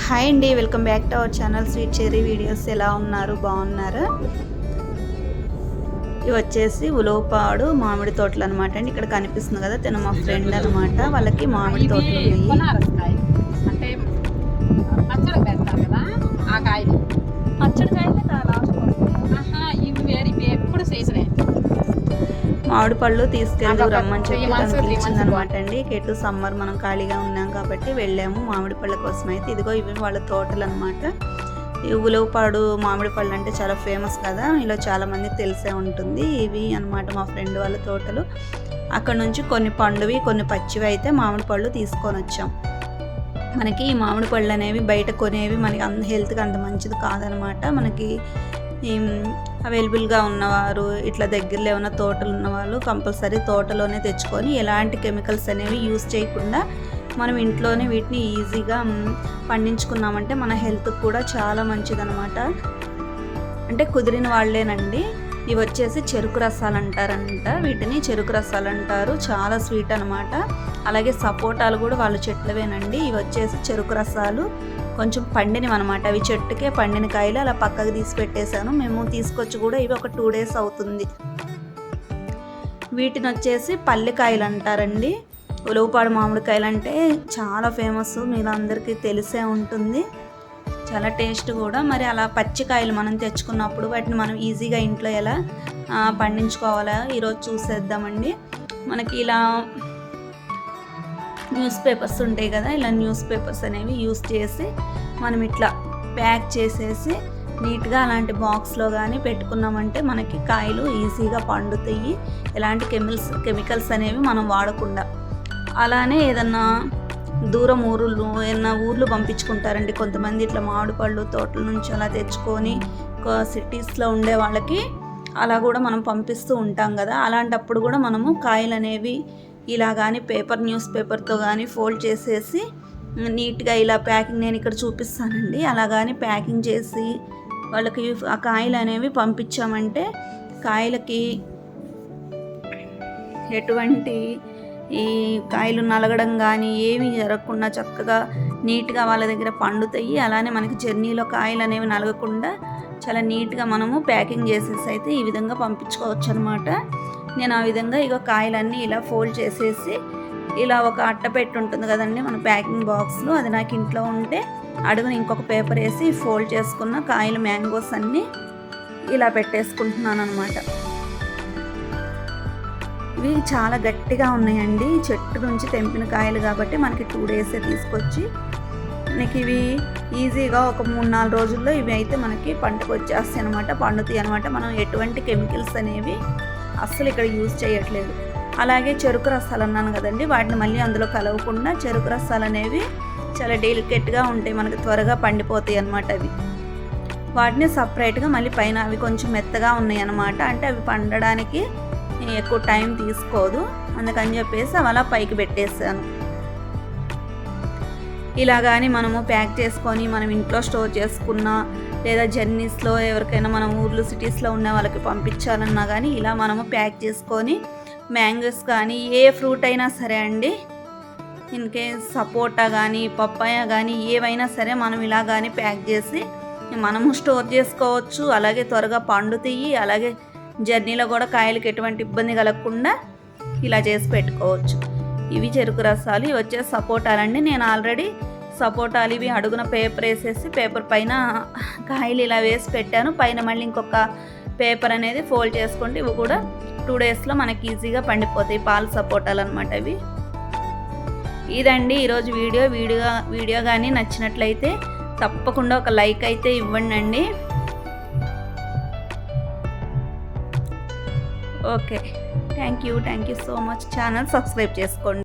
Hi అండి, welcome back to our channel sweet cherry videos. ఎలా ఉన్నారు? బాగున్నారా? ఇవి వచ్చేసి ఉలవపాడు మామిడి తోటలు అనమాట అండి. ఇక్కడ కనిపిస్తుంది కదా, తను మా ఫ్రెండ్ అనమాట. వాళ్ళకి మామిడి తోటలు ఉన్నాయి. అంటే పచ్చడి పెడతారు కదా, ఆ కాయలు పచ్చడి కాయలు ఇవి వేరే ఎప్పుడు సీజనే. మామిడి పళ్ళు తీసుకెళ్ళి రమ్మని చెప్పి తనకి అనమాట అండి. కేటు సమ్మర్ మనం ఖాళీగా ఉన్నాం కాబట్టి వెళ్ళాము మామిడి పళ్ళ కోసం. అయితే ఇదిగో ఇవి వాళ్ళ తోటలు అనమాట. ఈ ఉలవపాడు మామిడి పళ్ళు అంటే చాలా ఫేమస్ కదా, ఇలా చాలా మందికి తెలిసే ఉంటుంది. ఇవి అనమాట మా ఫ్రెండ్ వాళ్ళ తోటలు. అక్కడ నుంచి కొన్ని పండువి కొన్ని పచ్చివి అయితే మామిడి పళ్ళు తీసుకొని వచ్చాం. మనకి ఈ మామిడి పళ్ళు అనేవి బయట కొనేవి మనకి హెల్త్కి అంత మంచిది కాదనమాట. మనకి అవైలబుల్గా ఉన్నవారు, ఇట్లా దగ్గరలో ఏమైనా తోటలు ఉన్నవాళ్ళు కంపల్సరీ తోటలోనే తెచ్చుకొని ఎలాంటి కెమికల్స్ అనేవి యూజ్ చేయకుండా మనం ఇంట్లోనే వీటిని ఈజీగా పండించుకున్నామంటే మన హెల్త్కి కూడా చాలా మంచిదనమాట. అంటే కుదిరిన వాళ్ళేనండి. ఇవి వచ్చేసి చెరుకు రసాలు అంటారంట. వీటిని చెరుకు రసాలు అంటారు. చాలా స్వీట్ అనమాట. అలాగే సపోటాలు కూడా వాళ్ళ చెట్లవేనండి. ఇవి వచ్చేసి చెరుకు రసాలు కొంచెం పండినవి అనమాట. అవి చెట్టుకే పండిన కాయలు అలా పక్కకు తీసి పెట్టేశాను. మేము తీసుకొచ్చి కూడా ఇవి ఒక 2 days అవుతుంది. వీటిని వచ్చేసి పల్లికాయలు అంటారండి. ఉలవపాడు మామిడికాయలు అంటే చాలా ఫేమస్, మీరు అందరికీ తెలిసే ఉంటుంది. చాలా టేస్ట్ కూడా. మరి అలా పచ్చికాయలు మనం తెచ్చుకున్నప్పుడు వాటిని మనం ఈజీగా ఇంట్లో ఎలా పండించుకోవాలా ఈరోజు చూసేద్దామండి. మనకి ఇలా న్యూస్ పేపర్స్ ఉంటాయి కదా, ఇలా న్యూస్ పేపర్స్ అనేవి యూస్ చేసి మనం ఇట్లా ప్యాక్ చేసేసి నీట్గా అలాంటి బాక్స్లో కానీ పెట్టుకున్నామంటే మనకి కాయలు ఈజీగా పండుతాయి. ఎలాంటి కెమికల్స్ అనేవి మనం వాడకుండా. అలానే ఏదన్నా దూరం ఊర్లు పంపించుకుంటారండి కొంతమంది. ఇట్లా మామిడి పళ్ళు తోటల నుంచి అలా తెచ్చుకొని సిటీస్లో ఉండే వాళ్ళకి అలా కూడా మనం పంపిస్తూ ఉంటాం కదా. అలాంటప్పుడు కూడా మనము కాయలు అనేవి ఇలా కానీ న్యూస్ పేపర్తో కానీ ఫోల్డ్ చేసేసి నీట్గా ఇలా ప్యాకింగ్, నేను ఇక్కడ చూపిస్తానండి, అలా కానీ ప్యాకింగ్ చేసి వాళ్ళకి ఆ కాయలు అనేవి పంపించామంటే కాయలకి ఎటువంటి ఈ కాయలు నలగడం కానీ ఏమీ జరగకుండా చక్కగా నీట్గా వాళ్ళ దగ్గర పండుతాయి. అలానే మనకి జర్నీలో కాయలు అనేవి నలగకుండా చాలా నీట్గా మనము ప్యాకింగ్ చేసేసి అయితే ఈ విధంగా పంపించుకోవచ్చు అనమాట. నేను ఆ విధంగా ఇక కాయలన్నీ ఇలా ఫోల్డ్ చేసేసి ఇలా ఒక అట్ట పెట్టి ఉంటుంది కదండి మన ప్యాకింగ్ బాక్స్లో, అది నాకు ఇంట్లో ఉంటే అడుగున ఇంకొక పేపర్ వేసి ఫోల్డ్ చేసుకున్న కాయలు మ్యాంగోస్ అన్నీ ఇలా పెట్టేసుకుంటున్నాను అనమాట. ఇవి చాలా గట్టిగా ఉన్నాయండి. చెట్టు నుంచి తెంపిన కాయలు కాబట్టి మనకి 2 days తీసుకొచ్చి మనకి ఇవి ఈజీగా ఒక 3-4 రోజుల్లో ఇవి అయితే మనకి పంటకు వచ్చేస్తాయి అనమాట, పండుతాయి అనమాట. మనం ఎటువంటి కెమికల్స్ అనేవి అస్సలు ఇక్కడ యూజ్ చేయట్లేదు. అలాగే చెరుకు రసాలు అన్నాను కదండి, వాటిని మళ్ళీ అందులో కలవకుండా చెరుకు రసాలు అనేవి చాలా డెలికేట్గా ఉంటాయి, మనకి త్వరగా పండిపోతాయి అన్నమాట. అవి వాటిని సపరేట్గా మళ్ళీ పైన అవి కొంచెం మెత్తగా ఉన్నాయి అన్నమాట. అంటే అవి పండడానికి ఎక్కువ టైం తీసుకోదు, అందుకని చెప్పేసి అవి అలా పైకి పెట్టేసాను. ఇలా కానీ మనము ప్యాక్ చేసుకొని మనం ఇంట్లో స్టోర్ చేసుకున్నా లేదా జర్నీస్లో ఎవరికైనా మనం ఊర్లు సిటీస్లో ఉన్న వాళ్ళకి పంపించాలన్నా కానీ ఇలా మనము ప్యాక్ చేసుకొని మ్యాంగోస్ కానీ ఏ ఫ్రూట్ అయినా సరే అండి, ఇన్కేస్ సపోటా కానీ పప్పాయ కానీ ఏవైనా సరే మనం ఇలా కానీ ప్యాక్ చేసి మనము స్టోర్ చేసుకోవచ్చు. అలాగే త్వరగా పండుతాయి. అలాగే జర్నీలో కూడా కాయలకి ఎటువంటి ఇబ్బంది కలగకుండా ఇలా చేసి పెట్టుకోవచ్చు. ఇవి చెరుకు రసాలు. ఇవి వచ్చే సపోటాలండి. నేను ఆల్రెడీ సపోటాలు ఇవి అడుగున పేపర్ వేసేసి పేపర్ పైన కాయలు ఇలా వేసి పెట్టాను. పైన మళ్ళీ ఇంకొక పేపర్ అనేది ఫోల్డ్ చేసుకుంటే ఇవి కూడా 2 daysలో మనకి ఈజీగా పండిపోతాయి. పాలు సపోటాలు అనమాట ఇవి. ఇదండి ఈరోజు వీడియో కానీ నచ్చినట్లయితే తప్పకుండా ఒక లైక్ అయితే ఇవ్వండి. Okay, thank you so much. Channel subscribe చేసుకోండి.